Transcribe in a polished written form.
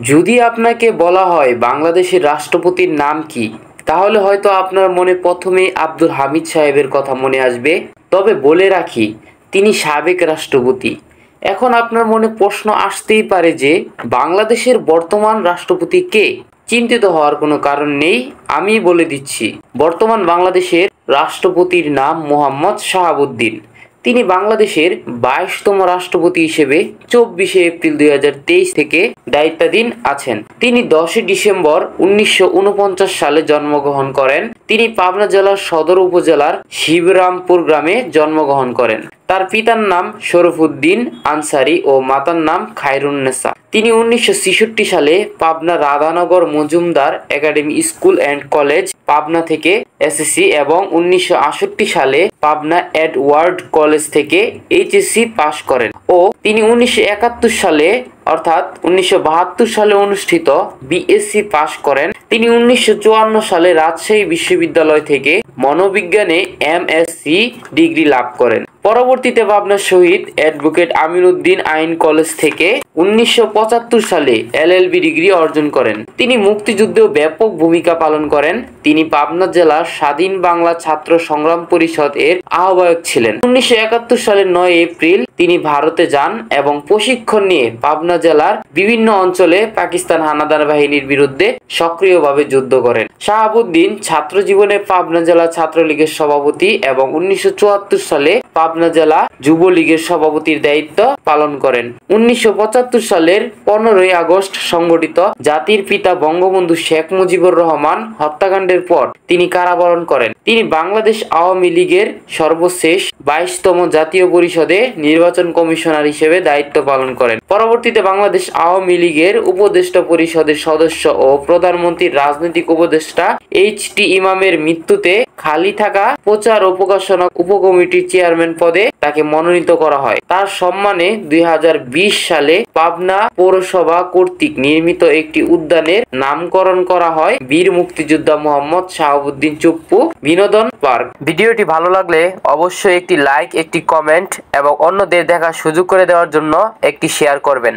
যদি আপনাকে বলা হয় বাংলাদেশের রাষ্ট্রপতির নাম কি, তাহলে হয়তো আপনার মনে প্রথমেই আব্দুল হামিদ সাহেবের কথা মনে আসবে। তবে বলে রাখি, তিনি সাবেক রাষ্ট্রপতি। এখন আপনার মনে প্রশ্ন আসতেই পারে যে বাংলাদেশের বর্তমান রাষ্ট্রপতি কে? চিন্তিত হওয়ার কোনো কারণ নেই, আমি বলে দিচ্ছি। বর্তমান বাংলাদেশের রাষ্ট্রপতির নাম মোহাম্মদ শাহাবুদ্দিন। তিনি বাংলাদেশের 22তম রাষ্ট্রপতি হিসেবে 24শে এপ্রিল 2023 থেকে দায়িত্বাধীন আছেন। তিনি 10 ডিসেম্বর 1949 সালে জন্মগ্রহণ করেন। তিনি পাবনা জেলার সদর উপজেলার শিবরামপুর গ্রামে জন্মগ্রহণ করেন। তার পিতার নাম শরফুদ্দিন আনসারী ও মাতার নাম খায়রুন্নেসা। তিনি 1966 সালে Pabna Radhanagar Majumdar academy school and college Pabna থেকে এসএসসি এবং 1968 সালে পাবনা এডওয়ার্ড কলেজ থেকে এইচএসসি পাশ করেন ও তিনি 1971 সালে অর্থাৎ 1972 সালে অনুষ্ঠিত বিএসসি পাশ করেন। তিনি 1954 সালে রাজশাহী বিশ্ববিদ্যালয় থেকে মনোবিজ্ঞানে এমএসসি ডিগ্রি লাভ করেন। পরবর্তীতে পাবনা শহীদ অ্যাডভোকেট আমির উদ্দিন আইন কলেজ থেকে 1975 সালে এলএলবি ডিগ্রি অর্জন করেন। তিনি মুক্তিযুদ্ধেও ব্যাপক ভূমিকা পালন করেন। তিনি পাবনা জেলার স্বাধীন বাংলা ছাত্র সংগ্রাম পরিষদ এর আহ্বায়ক ছিলেন। 1971 সালের 9 এপ্রিল তিনি ভারতে যান এবং প্রশিক্ষণ নিয়ে পাবনা জেলার বিভিন্ন অঞ্চলে পাকিস্তান হানাদার বাহিনীর বিরুদ্ধে সক্রিয়ভাবে যুদ্ধ করেন। শাহাবুদ্দিন ছাত্র জীবনে পাবনা জেলা ছাত্রলীগের সভাপতি এবং 1974 সালে পাবনা জেলা যুবলীগের সভাপতির দায়িত্ব পালন করেন। 1975 সালের 15 আগস্ট সংঘটিত জাতির পিতা বঙ্গবন্ধু শেখ মুজিবুর রহমান হত্যাকাণ্ডের পর তিনি কারাবরণ করেন। তিনি বাংলাদেশ আওয়ামী লীগের সর্বশেষ 22তম জাতীয় পরিষদে নির্বাচন কমিশনার হিসেবে দায়িত্ব পালন করেন। পরবর্তীতে বাংলাদেশ আওয়ামী লীগের উপদেষ্টা পরিষদের সদস্য ও প্রধানমন্ত্রীর রাজনৈতিক উপদেষ্টা এইচ.টি. ইমামের মৃত্যুতে খালি থাকা প্রচার ও প্রকাশনা উপকমিটির চেয়ারম্যান পদে তাকে মনোনীত করা হয়। তার সম্মানে 2020 সালে পাবনা পৌরসভা কর্তৃক নির্মিত একটি উদ্যানের নামকরণ করা হয় বীর মুক্তিযোদ্ধা মোহাম্মদ শাহাবুদ্দিন চুপ্পু বিনোদন পার্ক। ভিডিওটি ভালো লাগলে অবশ্যই একটি লাইক, একটি কমেন্ট এবং অন্যদের দেখার সুযোগ করে দেওয়ার জন্য একটি শেয়ার করবেন।